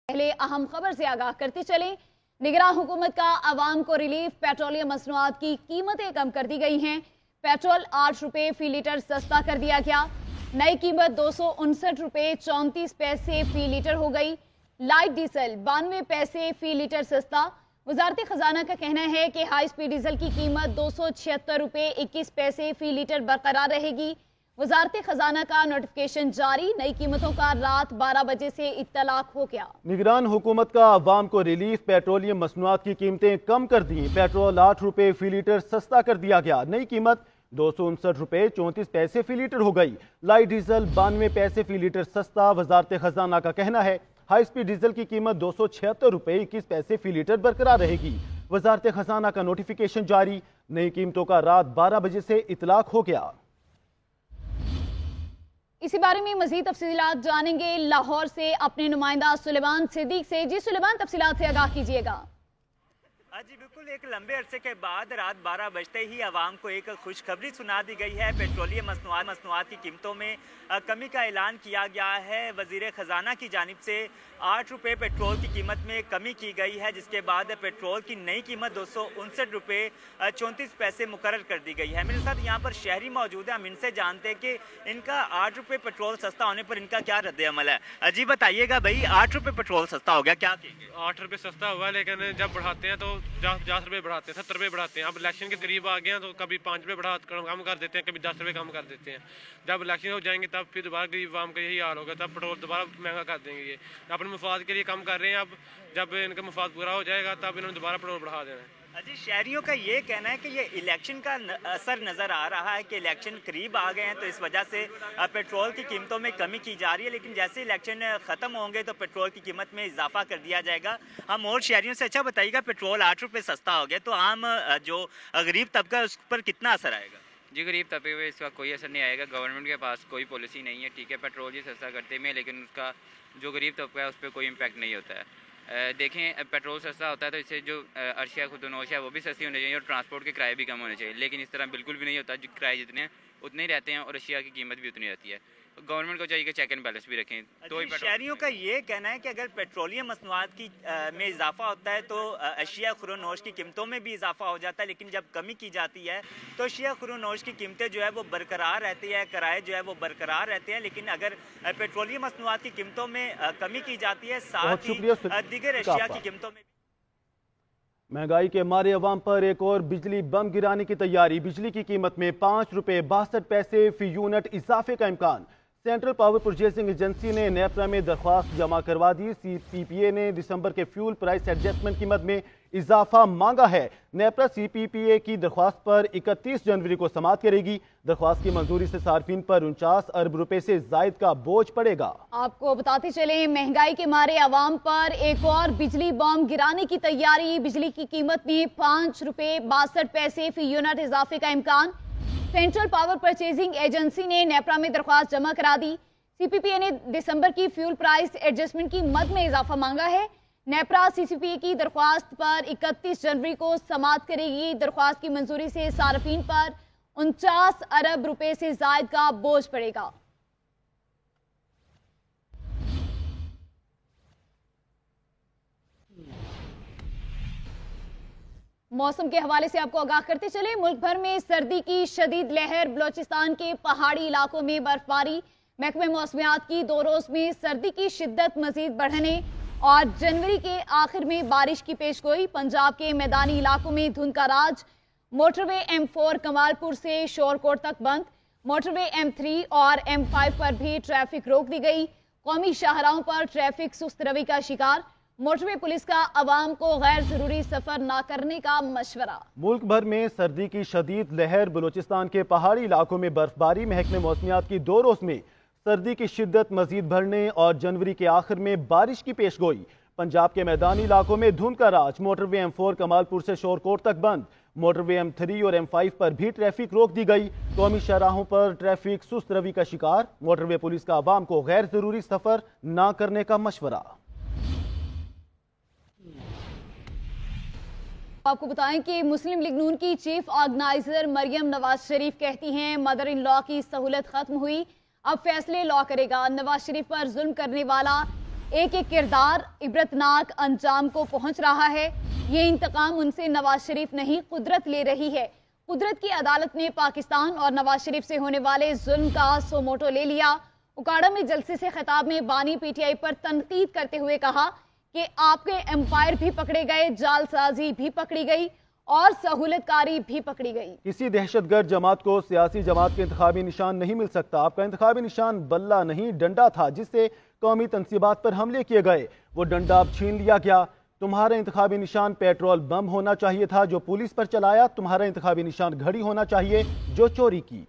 पहले अहम खबर से आगाह करते चलें। निगरान हुकूमत का आवाम को रिलीफ, पेट्रोलियम मसनूआत की कीमतें कम कर दी गई हैं। पेट्रोल 8 रुपए फी लीटर सस्ता कर दिया गया। नई कीमत 259 रुपए 34 पैसे फी लीटर हो गई। लाइट डीजल 92 पैसे फी लीटर सस्ता। वजारत खजाना का कहना है कि हाई स्पीड डीजल की कीमत 276 रुपए 21 पैसे फी लीटर बरकरार रहेगी। वजारत खजाना का नोटिफिकेशन जारी, नई कीमतों का रात 12 बजे से इत्तलाक हो गया। निगरान हुकूमत का अवाम को रिलीफ, पेट्रोलियम मसनूआत की कीमतें कम कर दी। पेट्रोल 8 रुपए फी लीटर सस्ता कर दिया गया। नई कीमत 259 रुपए 34 पैसे फी लीटर हो गई। लाइट डीजल 92 पैसे फी लीटर सस्ता। वजारत खजाना का कहना है हाई स्पीड डीजल की कीमत 276 रुपए 21 पैसे फी लीटर बरकरार रहेगी। वजारत खजाना का नोटिफिकेशन जारी, नई कीमतों का रात 12 बजे से इत्तलाक हो गया। इसी बारे में मजीद तफसीलात जानेंगे लाहौर से अपने नुमाइंदा सुलेमान सिद्दीक से। जी सुलेमान, तफसीलात से आगाह कीजिएगा। जी बिल्कुल, एक लंबे अरसे के बाद रात 12 बजते ही आवाम को एक खुशखबरी सुना दी गई है। पेट्रोलियम मसनूआत की कीमतों में कमी का ऐलान किया गया है। वजीर खजाना की जानिब से 8 रुपये पेट्रोल की कीमत में कमी की गई है, जिसके बाद पेट्रोल की नई कीमत 259 रुपये 34 पैसे मुकर्रर कर दी गई है। मेरे साथ यहाँ पर शहरी मौजूद है, हम इनसे जानते हैं कि इनका 8 रुपये पेट्रोल सस्ता होने पर इनका क्या रद्द अमल है। जी बताइएगा भाई, 8 रुपये पेट्रोल सस्ता हो गया, क्या कहेंगे? 8 रुपये सस्ता हुआ, लेकिन जब बढ़ाते हैं तो 50 रुपये बढ़ाते हैं, 70 रुपये बढ़ाते हैं। अब इलेक्शन के करीब आ गए हैं तो कभी 5 रुपये कम कर देते हैं, कभी 10 रुपये कम कर देते हैं। जब इलेक्शन हो जाएंगे तब फिर दोबारा गरीब आवाम का यही हाल होगा, तब पेट्रोल दोबारा महंगा कर देंगे। ये अपने मुफाद के लिए कम कर रहे हैं। अब जब इनका मुफाद पूरा हो जाएगा तब इन्होंने दोबारा पेट्रोल बढ़ा देना है। जी, शहरियों का ये कहना है कि ये इलेक्शन का असर नज़र आ रहा है कि इलेक्शन करीब आ गए हैं तो इस वजह से पेट्रोल की कीमतों में कमी की जा रही है, लेकिन जैसे इलेक्शन ख़त्म होंगे तो पेट्रोल की कीमत में इजाफा कर दिया जाएगा। हम और शहरियों से अच्छा बताइएगा, पेट्रोल 8 रुपये सस्ता हो गया तो आम जो गरीब तबका उस पर कितना असर आएगा? जी, गरीब तबके पे इसका कोई असर नहीं आएगा। गवर्नमेंट के पास कोई पॉलिसी नहीं है। ठीक है, पेट्रोल ही सस्ता करते हैं, लेकिन उसका जो गरीब तबका है उस पर कोई इम्पैक्ट नहीं होता है। देखें, पेट्रोल सस्ता होता है तो इससे जो अशिया खुदनोश है वो भी सस्ती होनी चाहिए और ट्रांसपोर्ट के किराए भी कम होने चाहिए, लेकिन इस तरह बिल्कुल भी नहीं होता। जो किराए जितने हैं उतने ही रहते हैं और अशिया की कीमत भी उतनी रहती है। गवर्नमेंट को चाहिए कि चेक एंड बैलेंस भी रखें। तो शहरियों का ये कहना है कि अगर पेट्रोलियम मसनूआत की में इजाफा होता है तो अशिया खुरोनोश की कीमतों में भी इजाफा हो जाता है, लेकिन जब कमी की जाती है तो अशिया खुरोनोश की कीमतें जो है वो बरकरार रहती है, किराए जो है वो बरकरार रहते हैं। लेकिन अगर पेट्रोलियम मसनूआत की कीमतों में कमी की जाती है, साथ ही दीगर अशिया की कीमतों में। महंगाई के मारे अवाम पर एक और बिजली बम गिराने की तैयारी। बिजली की कीमत में 5 रुपए 62 पैसे फी यूनिट इजाफे का इम्कान। सेंट्रल पावर परचेसिंग एजेंसी ने नेपरा में दरख्वास्त जमा करवा दी। CPPA ने दिसंबर के फ्यूल प्राइस एडजस्टमेंट कीमत में इजाफा मांगा है। नेपरा CPPA की दरख्वास्त पर 31 जनवरी को समाअत करेगी। दरख्वास्त की मंजूरी से सार्फिन पर 49 अरब रुपए से जायद का बोझ पड़ेगा। आपको बताते चले, महंगाई के मारे अवाम पर एक और बिजली बम गिराने की तैयारी। बिजली की कीमत में 5 रुपए 62 पैसे फी यूनिट इजाफे का इम्कान। सेंट्रल पावर परचेजिंग एजेंसी ने नेपरा में दरख्वास्त जमा करा दी। CPPA ने दिसंबर की फ्यूल प्राइस एडजस्टमेंट की मद में इजाफा मांगा है। नेपरा CPPA की दरख्वास्त पर 31 जनवरी को समाअत करेगी। दरख्वास्त की मंजूरी से सार्फिन पर 49 अरब रुपए से जायद का बोझ पड़ेगा। मौसम के हवाले से आपको आगाह करते चले, मुल्क भर में सर्दी की शदीद लहर। बलोचिस्तान के पहाड़ी इलाकों में बर्फबारी। महकमे मौसमियात की 2 रोज में सर्दी की शिद्दत मजीद बढ़ने और जनवरी के आखिर में बारिश की पेशगोई। पंजाब के मैदानी इलाकों में धुंध का राज। मोटरवे M4 कमालपुर से शोरकोट तक बंद। मोटरवे M3 और M5 पर भी ट्रैफिक रोक दी गई। कौमी शाहराहों पर ट्रैफिक सुस्त रवि का शिकार। मोटरवे पुलिस का अवाम को गैर जरूरी सफर न करने का मशवरा। मुल्क भर में सर्दी की शदीद लहर। बलूचिस्तान के पहाड़ी इलाकों में बर्फबारी। महकमे मौसमियात की 2 रोज में सर्दी की शिद्दत मजीद बढ़ने और जनवरी के आखिर में बारिश की पेशगोई। पंजाब के मैदानी इलाकों में धुंध का राज। मोटरवे M4 कमालपुर से शोरकोट तक बंद। मोटरवे M3 और M5 पर भी ट्रैफिक रोक दी गई। कौमी शाहराहों पर ट्रैफिक सुस्त रवि का शिकार। मोटरवे पुलिस का अवाम को गैर जरूरी सफर न करने का मशवरा। आपको बताएं कि मुस्लिम लीग नून की चीफ ऑर्गेनाइजर मरियम नवाज शरीफ कहती हैं मदर इन लॉ की सहूलत खत्म हुई, अब फैसले लॉ करेगा। नवाज शरीफ पर जुल्म करने वाला एक एक किरदार इबरतनाक अंजाम को पहुंच रहा है। ये इंतकाम उनसे नवाज शरीफ नहीं, कुदरत ले रही है। कुदरत की अदालत ने पाकिस्तान और नवाज शरीफ से होने वाले जुल्म का सोमोटो ले लिया। उकाड़ा में जलसे से खिताब में बानी पीटीआई पर तनकीद करते हुए कहा कि आपके एम्पायर भी पकड़े गए, जालसाजी भी पकड़ी गई और सहूलतकारी भी पकड़ी गई। किसी दहशतगर्द जमात को सियासी जमात के इंतखाबी निशान नहीं मिल सकता। आपका इंतखाबी निशान बल्ला नहीं, डंडा था, जिससे कौमी तंसीबात पर हमले किए गए। वो डंडा अब छीन लिया गया। तुम्हारा इंतखाबी निशान पेट्रोल बम होना चाहिए था जो पुलिस पर चलाया। तुम्हारा इंतखाबी निशान घड़ी होना चाहिए जो चोरी की।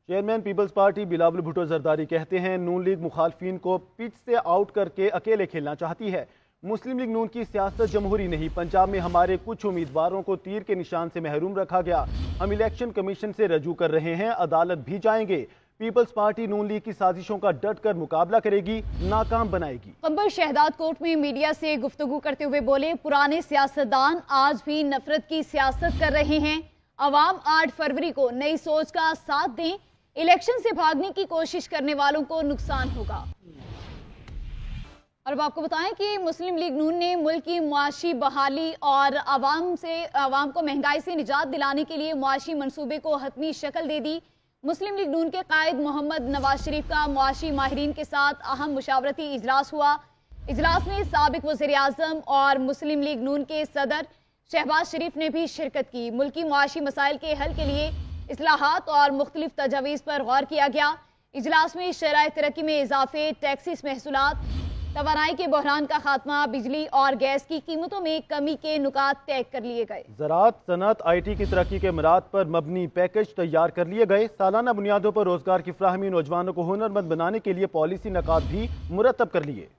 Chairman Peoples Party Bilawal Bhutto Zardari कहते हैं, नून लीग मुखालफिन को पिच से आउट करके अकेले खेलना चाहती है। मुस्लिम लीग नून की सियासत जमहूरी नहीं। पंजाब में हमारे कुछ उम्मीदवारों को तीर के निशान से महरूम रखा गया। हम इलेक्शन कमीशन से रजू कर रहे हैं, अदालत भी जाएंगे। पीपल्स पार्टी नून लीग की साजिशों का डट कर मुकाबला करेगी, नाकाम बनाएगी। कंबर शहदाद कोर्ट में मीडिया से गुफ्तगू करते हुए बोले, पुराने सियासतदान आज भी नफरत की सियासत कर रहे हैं। अवाम 8 फरवरी को नई सोच का साथ दें। इलेक्शन से भागने की कोशिश करने वालों को नुकसान होगा। और अब आपको बताएं कि मुस्लिम लीग नून ने मुल्क की मुआशी बहाली और आवाम को महंगाई से निजात दिलाने के लिए मुआशी मंसूबे को हतमी शक्ल दे दी। मुस्लिम लीग नून के कायद मोहम्मद नवाज शरीफ का मुआशी माहिरीन के साथ अहम मुशावरती इजलास हुआ। इजलास में साबिक वज़ीर आज़म और मुस्लिम लीग नून के सदर शहबाज शरीफ ने भी शिरकत की। मुल्की मुआशी मसाइल के हल के लिए इस्लाहात और मुख्तलिफ तजावीज़ पर गौर किया गया। इजलास में शराय तरक्की में इजाफे, टैक्सेस महसूलात, तवानाई के बहरान का खात्मा, बिजली और गैस की कीमतों में कमी के नुकात तय कर लिए गए। ज़राअत, सनअत, IT की तरक्की के मराद पर मबनी पैकेज तैयार कर लिए गए। सालाना बुनियादों पर रोजगार की फराहमी, नौजवानों को हुनरमंद बनाने के लिए पॉलिसी नकात भी मुरतब कर लिए।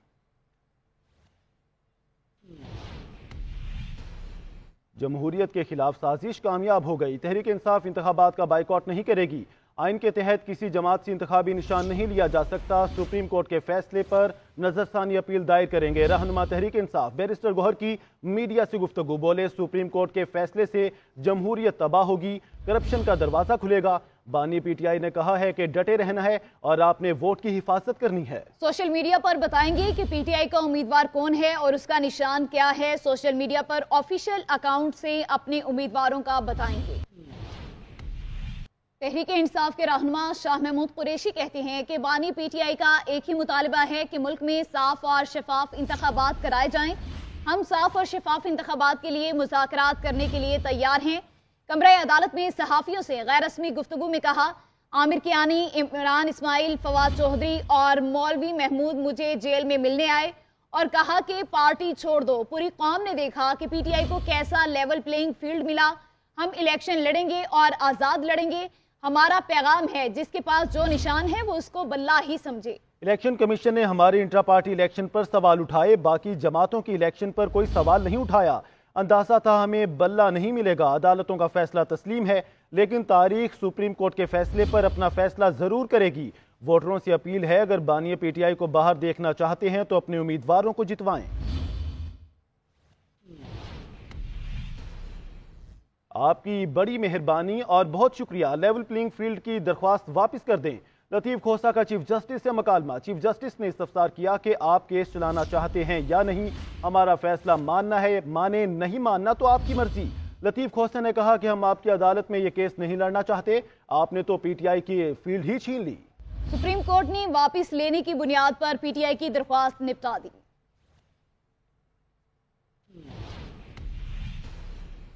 जमहूरियत के खिलाफ साजिश कामयाब हो गई। तहरीक इंसाफ इंतखाबात का बाइकआउट नहीं करेगी। आइन के तहत किसी जमात से इंतखाबी निशान नहीं लिया जा सकता। सुप्रीम कोर्ट के फैसले पर नजरसानी अपील दायर करेंगे। रहनुमा तहरीक इंसाफ बैरिस्टर गौहर की मीडिया से गुफ्तगू, बोले, सुप्रीम कोर्ट के फैसले से जमहूरियत तबाह होगी, करप्शन का दरवाजा खुलेगा। बानी पीटीआई ने कहा है कि डटे रहना है और आपने वोट की हिफाजत करनी है। सोशल मीडिया पर बताएंगे कि पीटीआई का उम्मीदवार कौन है और उसका निशान क्या है। सोशल मीडिया पर ऑफिशियल अकाउंट से अपने उम्मीदवारों का बताएंगे। तहरीक इंसाफ के रहनुमा शाह महमूद कुरैशी कहते हैं कि बानी पीटीआई का एक ही मुतालबा है कि मुल्क में साफ और शफाफ इंतखाबात कराए जाएं। हम साफ और शफाफ इंतखाबात के लिए मुज़ाकरात करने के लिए तैयार हैं। कमरे अदालत में सहाफ़ियों से गैर रस्मी गुफ्तगू में कहा, आमिर कियानी, इमरान इस्माइल, फवाद चौधरी और मौलवी महमूद मुझे जेल में मिलने आए और कहा कि पार्टी छोड़ दो। पूरी कौम ने देखा कि पीटीआई को कैसा लेवल प्लेइंग फील्ड मिला। हम इलेक्शन लड़ेंगे और आज़ाद लड़ेंगे। हमारा पैगाम है, जिसके पास जो निशान है वो उसको बल्ला ही समझे। इलेक्शन कमीशन ने हमारे इंट्रा पार्टी इलेक्शन पर सवाल उठाए, बाकी जमातों की इलेक्शन पर कोई सवाल नहीं उठाया। अंदाजा था हमें बल्ला नहीं मिलेगा। अदालतों का फैसला तस्लीम है, लेकिन तारीख सुप्रीम कोर्ट के फैसले पर अपना फैसला जरूर करेगी। वोटरों से अपील है, अगर बानी पीटीआई को बाहर देखना चाहते हैं तो अपने उम्मीदवारों को जितवाएं। आपकी बड़ी मेहरबानी और बहुत शुक्रिया। लेवल प्लेइंग फील्ड की दरख्वास्त वापस कर दें। लतीफ खोसा का चीफ जस्टिस से मकालमा। चीफ जस्टिस ने इस्तफसार किया कि आप केस चलाना चाहते हैं या नहीं। हमारा फैसला मानना है, माने, नहीं मानना तो आपकी मर्जी। लतीफ खोसा ने कहा कि हम आपकी अदालत में ये केस नहीं लड़ना चाहते, आपने तो पीटीआई की फील्ड ही छीन ली। सुप्रीम कोर्ट ने वापस लेने की बुनियाद पर पीटीआई की दरख्वास्त निपटा दी।